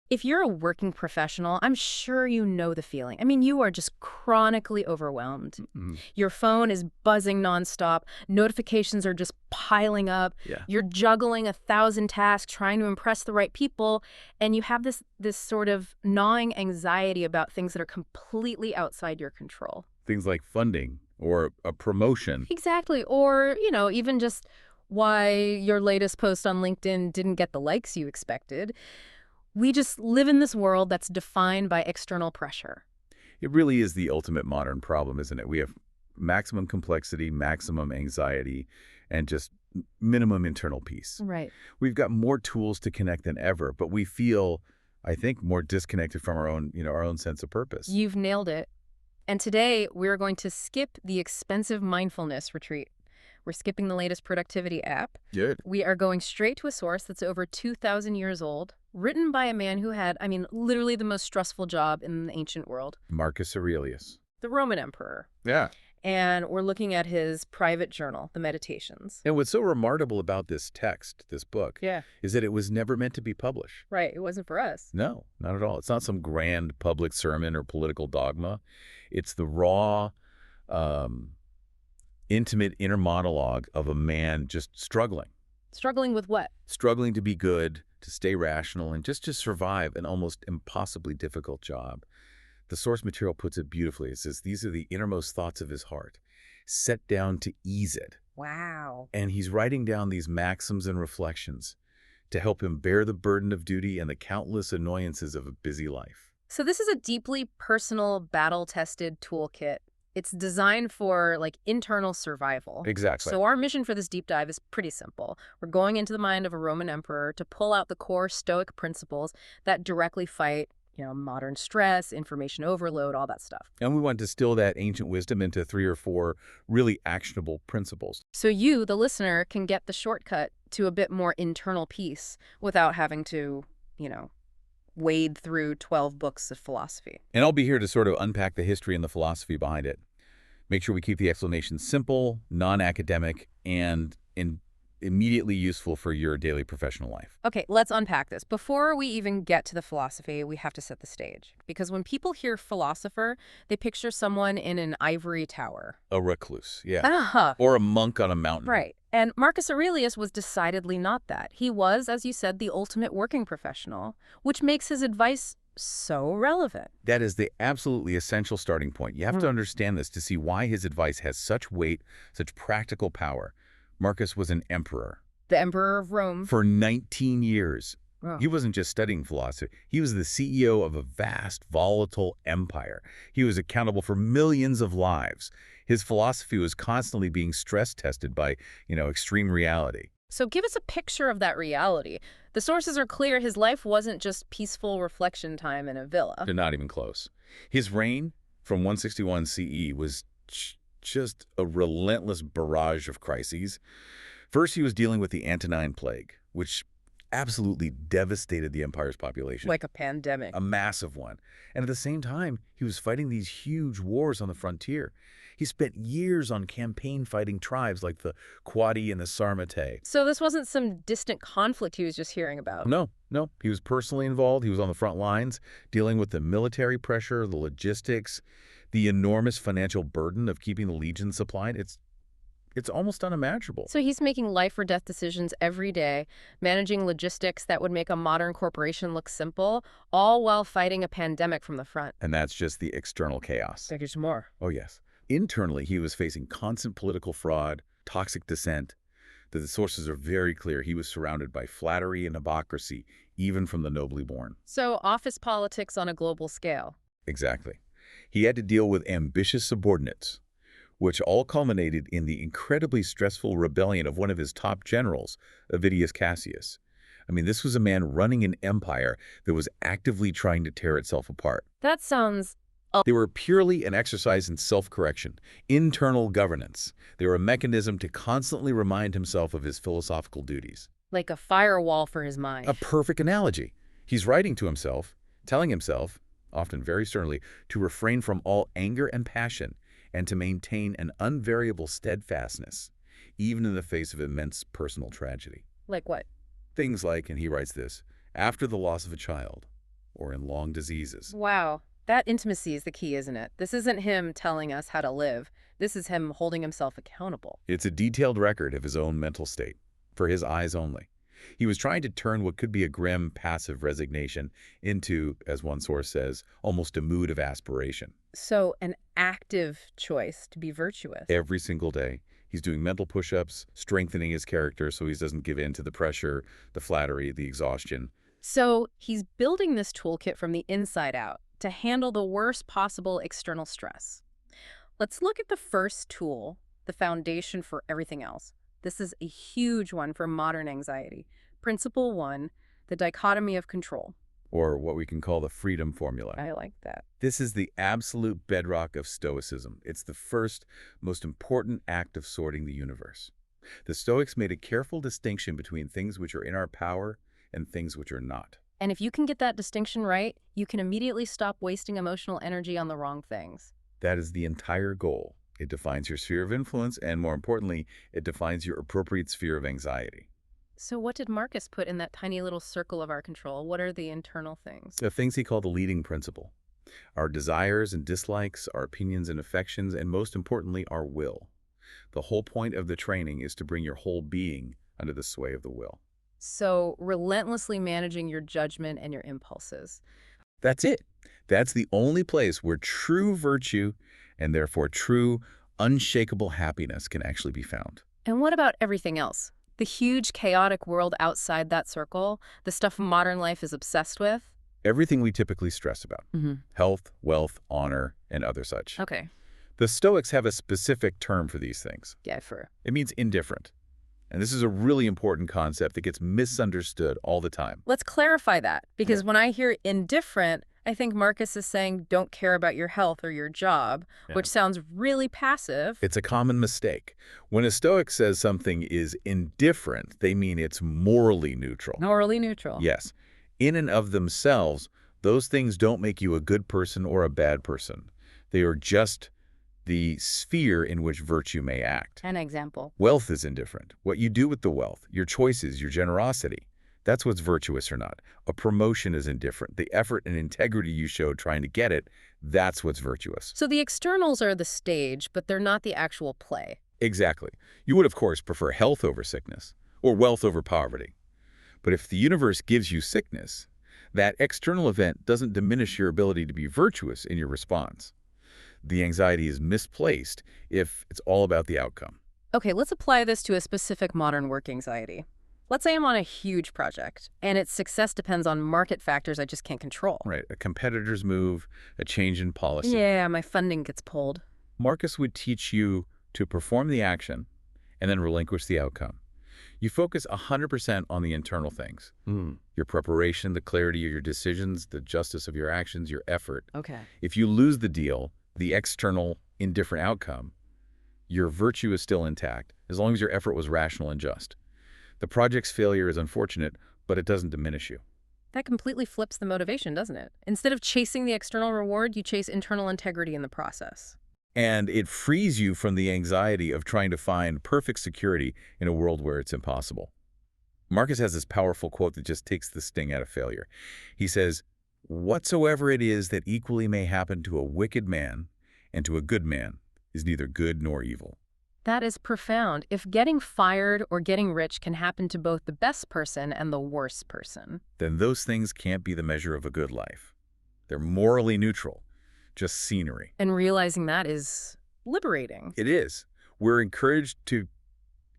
If you're a working professional, I'm sure you know the feeling. I mean, you are just chronically overwhelmed. Mm, Your phone is buzzing nonstop. Notifications are just piling up. yeah. You're juggling 1,000 tasks, trying to impress the right people, and you have this sort of gnawing anxiety about things that are completely outside your control. Things like funding or a promotion. Exactly. Or, even just why your latest post on LinkedIn didn't get the likes you expected. We just live in this world that's defined by external pressure. It really is the ultimate modern problem, isn't it? We have maximum complexity, maximum anxiety, and just minimum internal peace. Right. We've got more tools to connect than ever, but we feel, I think, more disconnected from our own sense of purpose. You've nailed it. And today, we're going to skip the expensive mindfulness retreat. We're skipping the latest productivity app. Good. We are going straight to a source that's over 2,000 years old, written by a man who had, literally the most stressful job in the ancient world, Marcus Aurelius. the Roman emperor. Yeah. And we're looking at his private journal, the Meditations. And what's so remarkable about this text, this book, Yeah, is that it was never meant to be published. right. It wasn't for us. No, not at all. It's not some grand public sermon or political dogma. It's the raw, intimate inner monologue of a man just struggling. Struggling with what? Struggling to be good, to stay rational, and just to survive an almost impossibly difficult job. The source material puts it beautifully. It says, these are the innermost thoughts of his heart, set down to ease it. Wow. And he's writing down these maxims and reflections to help him bear the burden of duty and the countless annoyances of a busy life. So this is a deeply personal, battle-tested toolkit. It's designed for, internal survival. Exactly. So our mission for this deep dive is pretty simple. We're going into the mind of a Roman emperor to pull out the core Stoic principles that directly fight, modern stress, information overload, all that stuff. And we want to distill that ancient wisdom into 3 or 4 really actionable principles. So you, the listener, can get the shortcut to a bit more internal peace without having to, wade through 12 books of philosophy. And I'll be here to sort of unpack the history and the philosophy behind it. Make sure we keep the explanation simple, non-academic, and immediately useful for your daily professional life. Okay, let's unpack this. Before we even get to the philosophy, we have to set the stage. Because when people hear philosopher, they picture someone in an ivory tower. A recluse, yeah. Uh-huh. Or a monk on a mountain. Right. And Marcus Aurelius was decidedly not that. He was, as you said, the ultimate working professional, which makes his advice so relevant. That is the absolutely essential starting point. You have to understand this to see why his advice has such weight, such practical power. Marcus was an emperor. The Emperor of Rome. For 19 years. Oh. He wasn't just studying philosophy. He was the CEO of a vast, volatile empire. He was accountable for millions of lives. His philosophy was constantly being stress-tested by, extreme reality. So give us a picture of that reality. The sources are clear. His life wasn't just peaceful reflection time in a villa. They're not even close. His reign from 161 CE was just a relentless barrage of crises. First, he was dealing with the Antonine Plague, which absolutely devastated the empire's population. Like a pandemic. A massive one. And at the same time, he was fighting these huge wars on the frontier. He spent years on campaign fighting tribes like the Quadi and the Sarmate. So this wasn't some distant conflict he was just hearing about. No. He was personally involved. He was on the front lines, dealing with the military pressure, the logistics, the enormous financial burden of keeping the legions supplied. It's almost unimaginable. So he's making life or death decisions every day, managing logistics that would make a modern corporation look simple, all while fighting a pandemic from the front. And that's just the external chaos. There's more. Oh, yes. Internally, he was facing constant political fraud, toxic dissent. The sources are very clear. He was surrounded by flattery and hypocrisy, even from the nobly born. So office politics on a global scale. Exactly. He had to deal with ambitious subordinates, which all culminated in the incredibly stressful rebellion of one of his top generals, Avidius Cassius. This was a man running an empire that was actively trying to tear itself apart. That sounds... They were purely an exercise in self-correction, internal governance. They were a mechanism to constantly remind himself of his philosophical duties. like a firewall for his mind. A perfect analogy. He's writing to himself, telling himself, often very sternly, to refrain from all anger and passion and to maintain an unvariable steadfastness, even in the face of immense personal tragedy. Like what? Things like, and he writes this, after the loss of a child, or in long diseases. Wow. That intimacy is the key, isn't it? This isn't him telling us how to live. This is him holding himself accountable. It's a detailed record of his own mental state, for his eyes only. He was trying to turn what could be a grim, passive resignation into, as one source says, almost a mood of aspiration. So an active choice to be virtuous. Every single day, he's doing mental push-ups, strengthening his character so he doesn't give in to the pressure, the flattery, the exhaustion. So he's building this toolkit from the inside out to handle the worst possible external stress. Let's look at the first tool, the foundation for everything else. This is a huge one for modern anxiety. Principle 1, the dichotomy of control. Or what we can call the freedom formula. I like that. This is the absolute bedrock of Stoicism. It's the first, most important act of sorting the universe. The Stoics made a careful distinction between things which are in our power and things which are not. And if you can get that distinction right, you can immediately stop wasting emotional energy on the wrong things. That is the entire goal. It defines your sphere of influence, and more importantly, it defines your appropriate sphere of anxiety. So what did Marcus put in that tiny little circle of our control? What are the internal things? The things he called the leading principle. Our desires and dislikes, our opinions and affections, and most importantly, our will. The whole point of the training is to bring your whole being under the sway of the will. So relentlessly managing your judgment and your impulses. That's it. That's the only place where true virtue and therefore true, unshakable happiness can actually be found. And what about everything else? The huge, chaotic world outside that circle, the stuff modern life is obsessed with? Everything we typically stress about. Mm-hmm. Health, wealth, honor, and other such. Okay. The Stoics have a specific term for these things. Yeah, for. It means indifferent. And this is a really important concept that gets misunderstood all the time. Let's clarify that, because Yeah. when I hear indifferent, I think Marcus is saying don't care about your health or your job, Yeah. which sounds really passive. It's a common mistake. When a Stoic says something is indifferent, they mean it's morally neutral. Morally neutral. Yes. In and of themselves, those things don't make you a good person or a bad person. They are just the sphere in which virtue may act. An example. Wealth is indifferent. What you do with the wealth, your choices, your generosity, that's what's virtuous or not. A promotion is indifferent. The effort and integrity you showed trying to get it, that's what's virtuous. So the externals are the stage, but they're not the actual play. Exactly. You would, of course, prefer health over sickness, or wealth over poverty. But if the universe gives you sickness, that external event doesn't diminish your ability to be virtuous in your response. The anxiety is misplaced if it's all about the outcome. Okay, let's apply this to a specific modern work anxiety. Let's say I'm on a huge project, and its success depends on market factors I just can't control. Right, a competitor's move, a change in policy. Yeah, my funding gets pulled. Marcus would teach you to perform the action and then relinquish the outcome. You focus 100% on the internal things. Your preparation, the clarity of your decisions, the justice of your actions, your effort. Okay. If you lose the deal, the external indifferent outcome, your virtue is still intact, as long as your effort was rational and just. The project's failure is unfortunate, but it doesn't diminish you. That completely flips the motivation, doesn't it? Instead of chasing the external reward, you chase internal integrity in the process. And it frees you from the anxiety of trying to find perfect security in a world where it's impossible. Marcus has this powerful quote that just takes the sting out of failure. He says, "Whatsoever it is that equally may happen to a wicked man and to a good man is neither good nor evil." That is profound. If getting fired or getting rich can happen to both the best person and the worst person, Then those things can't be the measure of a good life. They're morally neutral, just scenery. and realizing that is liberating. It is. We're encouraged to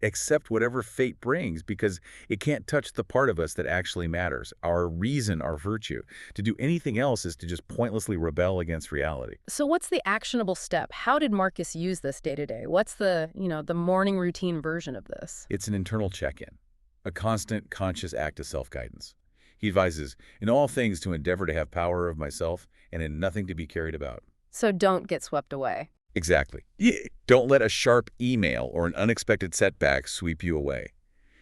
accept whatever fate brings because it can't touch the part of us that actually matters, our reason, our virtue. To do anything else is to just pointlessly rebel against reality. So what's the actionable step? How did Marcus use this day to day? What's the, the morning routine version of this? It's an internal check-in, a constant, conscious act of self-guidance. He advises, in all things to endeavor to have power of myself and in nothing to be carried about. So don't get swept away. Exactly. Don't let a sharp email or an unexpected setback sweep you away.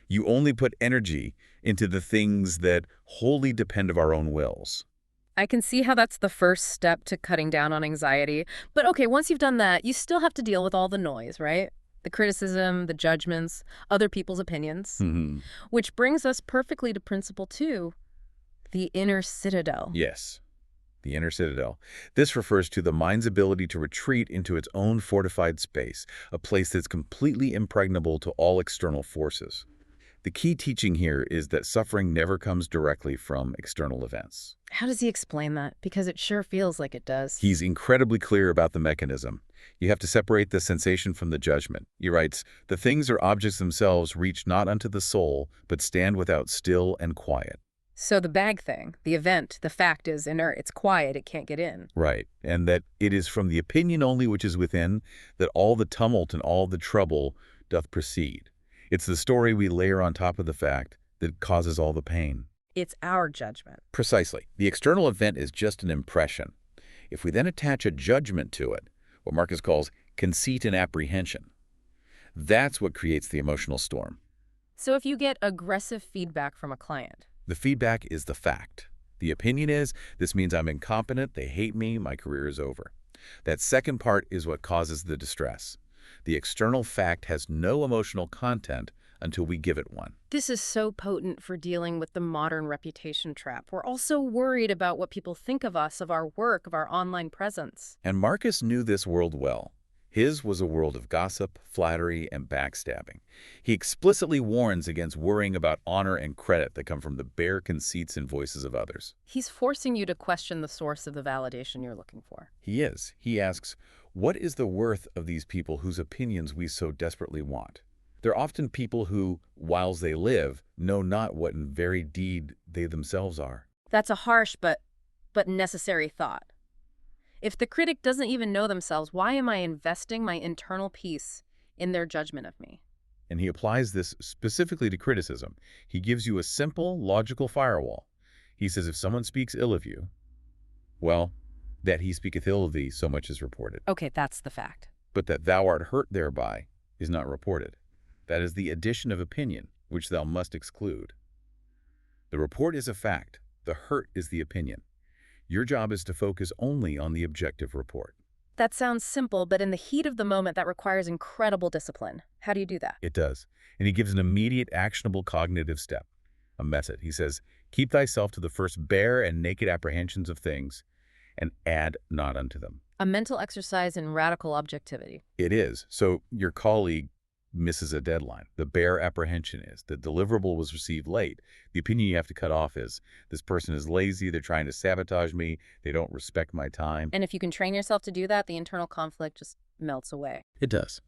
You only put energy into the things that wholly depend of our own wills. I can see how that's the first step to cutting down on anxiety. But okay, once you've done that, you still have to deal with all the noise, right? The criticism, the judgments, other people's opinions. Which brings us perfectly to principle 2, The inner citadel. Yes, the inner citadel. This refers to the mind's ability to retreat into its own fortified space, a place that's completely impregnable to all external forces. The key teaching here is that suffering never comes directly from external events. How does he explain that? Because it sure feels like it does. He's incredibly clear about the mechanism. You have to separate the sensation from the judgment. He writes, "The things or objects themselves reach not unto the soul, but stand without still and quiet." So the bag thing, the event, the fact is inert. It's quiet. It can't get in. Right, and that it is from the opinion only which is within that all the tumult and all the trouble doth proceed. It's the story we layer on top of the fact that causes all the pain. It's our judgment. Precisely. The external event is just an impression. If we then attach a judgment to it, what Marcus calls conceit and apprehension, that's what creates the emotional storm. So if you get aggressive feedback from a client, The feedback is the fact. The opinion is, this means I'm incompetent, they hate me, my career is over. That second part is what causes the distress. The external fact has no emotional content until we give it one. this is so potent for dealing with the modern reputation trap. We're also worried about what people think of us, of our work, of our online presence. And Marcus knew this world well. His was a world of gossip, flattery, and backstabbing. He explicitly warns against worrying about honor and credit that come from the bare conceits and voices of others. He's forcing you to question the source of the validation you're looking for. He is. He asks, what is the worth of these people whose opinions we so desperately want? They're often people who, whiles they live, know not what in very deed they themselves are. That's a harsh but necessary thought. If the critic doesn't even know themselves, why am I investing my internal peace in their judgment of me? And he applies this specifically to criticism. He gives you a simple, logical firewall. He says if someone speaks ill of you, well, that he speaketh ill of thee, so much is reported. Okay, that's the fact. But that thou art hurt thereby is not reported. That is the addition of opinion, which thou must exclude. The report is a fact. The hurt is the opinion. Your job is to focus only on the objective report. That sounds simple, but in the heat of the moment, that requires incredible discipline. How do you do that? It does. And he gives an immediate, actionable cognitive step, a method. He says, keep thyself to the first bare and naked apprehensions of things, and add not unto them. A mental exercise in radical objectivity. It is. So your colleague misses a deadline. The bare apprehension is the deliverable was received late. The opinion you have to cut off is this person is lazy, they're trying to sabotage me, they don't respect my time. And if you can train yourself to do that, the internal conflict just melts away. It does.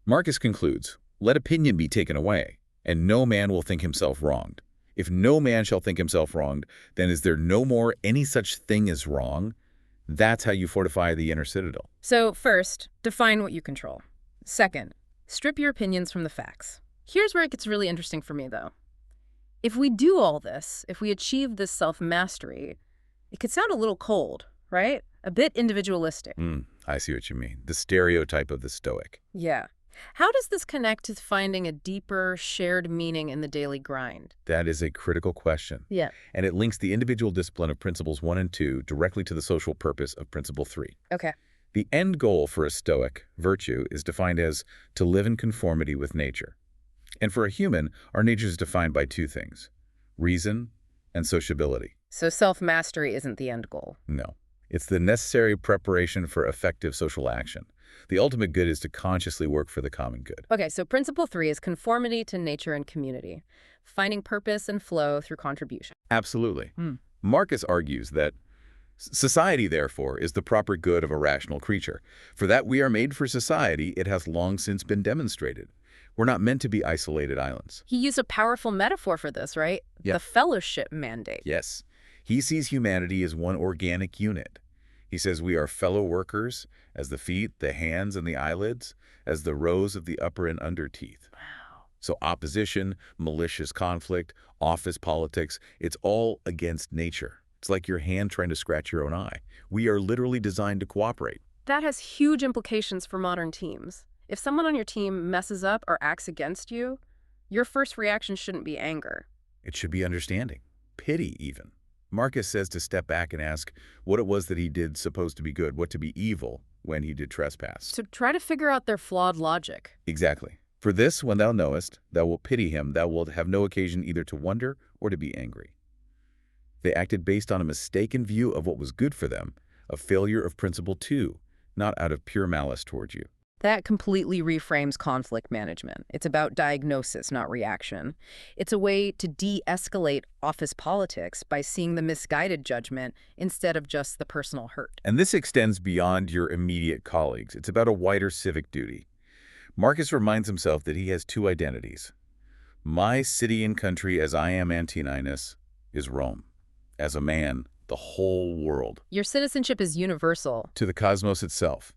Marcus concludes, let opinion be taken away, and no man will think himself wronged. If no man shall think himself wronged, then is there no more any such thing as wrong? That's how you fortify the inner citadel. So first, define what you control. Second, strip your opinions from the facts. Here's where it gets really interesting for me, though. If we do all this, if we achieve this self-mastery, it could sound a little cold, right? A bit individualistic. I see what you mean. The stereotype of the Stoic. Yeah. How does this connect to finding a deeper, shared meaning in the daily grind? That is a critical question. Yeah. And it links the individual discipline of Principles 1 and 2 directly to the social purpose of Principle 3. Okay. The end goal for a Stoic virtue is defined as to live in conformity with nature. And for a human, our nature is defined by two things, reason and sociability. So self-mastery isn't the end goal. No. It's the necessary preparation for effective social action. The ultimate good is to consciously work for the common good. Okay, so principle 3 is conformity to nature and community, finding purpose and flow through contribution. Absolutely. Marcus argues that society, therefore, is the proper good of a rational creature. For that we are made for society, it has long since been demonstrated. We're not meant to be isolated islands. He used a powerful metaphor for this, right? Yeah. The fellowship mandate. Yes. He sees humanity as one organic unit. He says we are fellow workers, as the feet, the hands, and the eyelids, as the rows of the upper and under teeth. Wow. So opposition, malicious conflict, office politics, it's all against nature. It's like your hand trying to scratch your own eye. We are literally designed to cooperate. That has huge implications for modern teams. If someone on your team messes up or acts against you, your first reaction shouldn't be anger. It should be understanding, pity even. Marcus says to step back and ask what it was that he did supposed to be good, what to be evil when he did trespass. So try to figure out their flawed logic. Exactly. For this, when thou knowest, thou wilt pity him, thou wilt have no occasion either to wonder or to be angry. They acted based on a mistaken view of what was good for them, a failure of principle two, not out of pure malice towards you. That completely reframes conflict management. It's about diagnosis, not reaction. It's a way to de-escalate office politics by seeing the misguided judgment instead of just the personal hurt. And this extends beyond your immediate colleagues. It's about a wider civic duty. Marcus reminds himself that he has two identities. My city and country as I am Antoninus is Rome. As a man, the whole world. Your citizenship is universal. To the cosmos itself.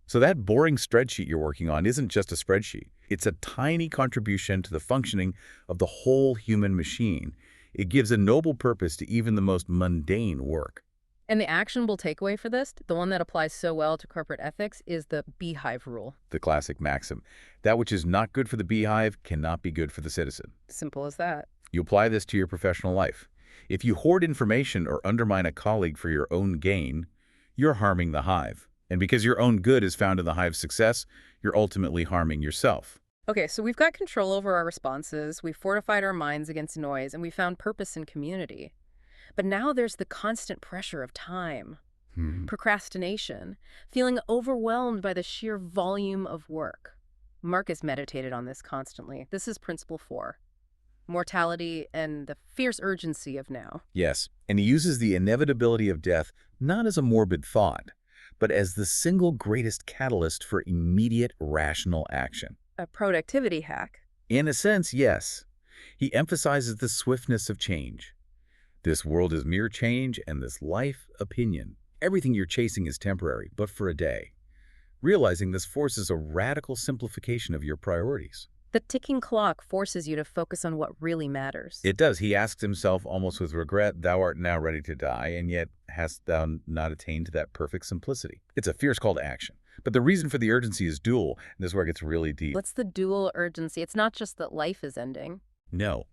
So that boring spreadsheet you're working on isn't just a spreadsheet. It's a tiny contribution to the functioning of the whole human machine. It gives a noble purpose to even the most mundane work. And the actionable takeaway for this, the one that applies so well to corporate ethics, is the beehive rule. The classic maxim. That which is not good for the beehive cannot be good for the citizen. Simple as that. You apply this to your professional life. If you hoard information or undermine a colleague for your own gain, you're harming the hive. And because your own good is found in the hive's success, you're ultimately harming yourself. Okay, so we've got control over our responses, we've fortified our minds against noise, and we found purpose in community. But now there's the constant pressure of time, procrastination, feeling overwhelmed by the sheer volume of work. Marcus meditated on this constantly. This is principle 4. Mortality and the fierce urgency of now. Yes, and he uses the inevitability of death not as a morbid thought, but as the single greatest catalyst for immediate rational action. A productivity hack. In a sense, yes. He emphasizes the swiftness of change. This world is mere change, and this life, opinion. Everything you're chasing is temporary, but for a day. Realizing this forces a radical simplification of your priorities. The ticking clock forces you to focus on what really matters. It does. He asks himself almost with regret, "Thou art now ready to die, and yet hast thou not attained to that perfect simplicity?" It's a fierce call to action. But the reason for the urgency is dual, and this is where it gets really deep. What's the dual urgency? It's not just that life is ending. No.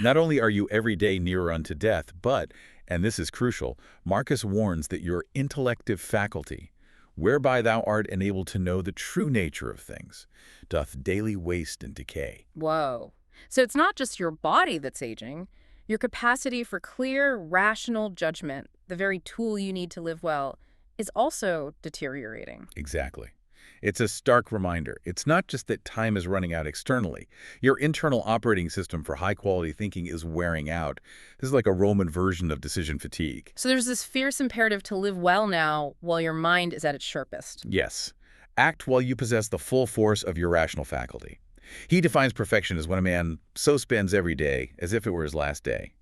Not only are you every day nearer unto death, but, and this is crucial, Marcus warns that your intellective faculty, whereby thou art enabled to know the true nature of things, doth daily waste and decay. Whoa. So it's not just your body that's aging. Your capacity for clear, rational judgment, the very tool you need to live well, is also deteriorating. Exactly. It's a stark reminder. It's not just that time is running out externally. Your internal operating system for high-quality thinking is wearing out. This is like a Roman version of decision fatigue. So there's this fierce imperative to live well now while your mind is at its sharpest. Yes. Act while you possess the full force of your rational faculty. He defines perfection as when a man so spends every day as if it were his last day.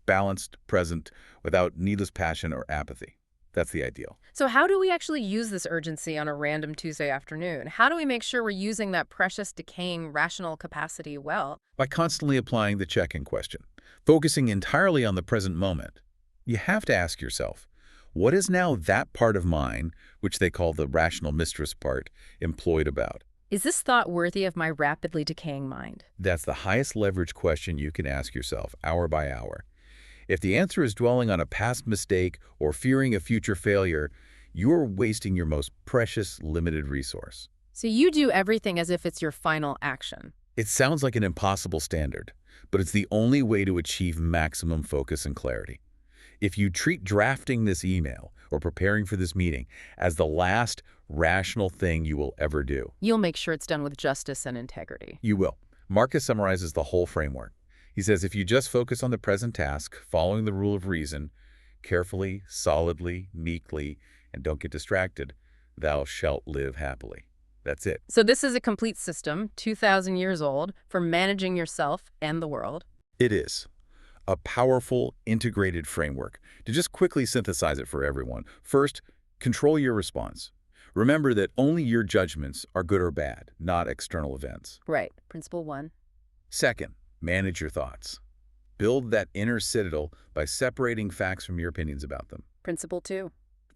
Balanced, present, without needless passion or apathy. That's the ideal. So how do we actually use this urgency on a random Tuesday afternoon? How do we make sure we're using that precious, decaying, rational capacity well? By constantly applying the check-in question, focusing entirely on the present moment. You have to ask yourself, what is now that part of mine, which they call the rational mistress part, employed about? Is this thought worthy of my rapidly decaying mind? That's the highest leverage question you can ask yourself, hour by hour. If the answer is dwelling on a past mistake or fearing a future failure, you're wasting your most precious, limited resource. So you do everything as if it's your final action. It sounds like an impossible standard, but it's the only way to achieve maximum focus and clarity. If you treat drafting this email or preparing for this meeting as the last rational thing you will ever do, You'll make sure it's done with justice and integrity. you will. Marcus summarizes the whole framework. He says if you just focus on the present task, following the rule of reason, carefully, solidly, meekly, and don't get distracted, thou shalt live happily. That's it. So this is a complete system, 2,000 years old, for managing yourself and the world. It is a powerful, integrated framework. To just quickly synthesize it for everyone, first, control your response. Remember that only your judgments are good or bad, not external events. Right. Principle 1. Second, manage your thoughts. Build that inner citadel by separating facts from your opinions about them. Principle 2.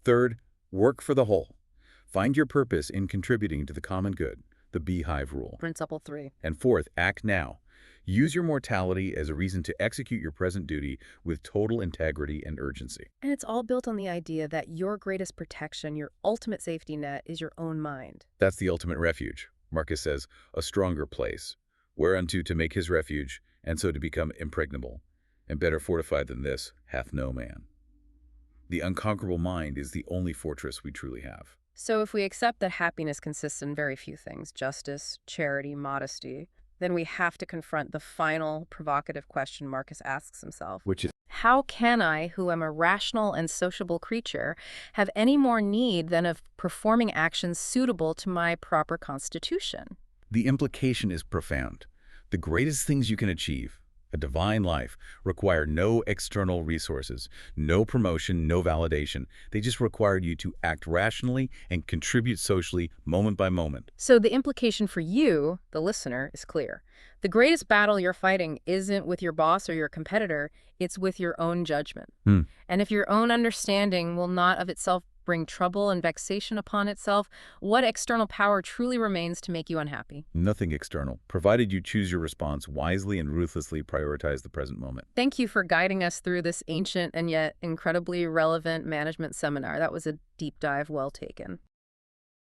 Third, work for the whole. Find your purpose in contributing to the common good, the beehive rule. Principle 3. And fourth, act now. Use your mortality as a reason to execute your present duty with total integrity and urgency. And it's all built on the idea that your greatest protection, your ultimate safety net, is your own mind. That's the ultimate refuge. Marcus says, a stronger place, whereunto to make his refuge, and so to become impregnable. And better fortified than this hath no man. The unconquerable mind is the only fortress we truly have. So if we accept that happiness consists in very few things, justice, charity, modesty, then we have to confront the final provocative question Marcus asks himself. Which is, How can I, who am a rational and sociable creature, have any more need than of performing actions suitable to my proper constitution? the implication is profound. The greatest things you can achieve, a divine life, require no external resources, no promotion, no validation. They just require you to act rationally and contribute socially moment by moment. So the implication for you, the listener, is clear. The greatest battle you're fighting isn't with your boss or your competitor, it's with your own judgment. And if your own understanding will not of itself bring trouble and vexation upon itself, what external power truly remains to make you unhappy? Nothing external, provided you choose your response wisely and ruthlessly prioritize the present moment. Thank you for guiding us through this ancient and yet incredibly relevant management seminar. That was a deep dive well taken.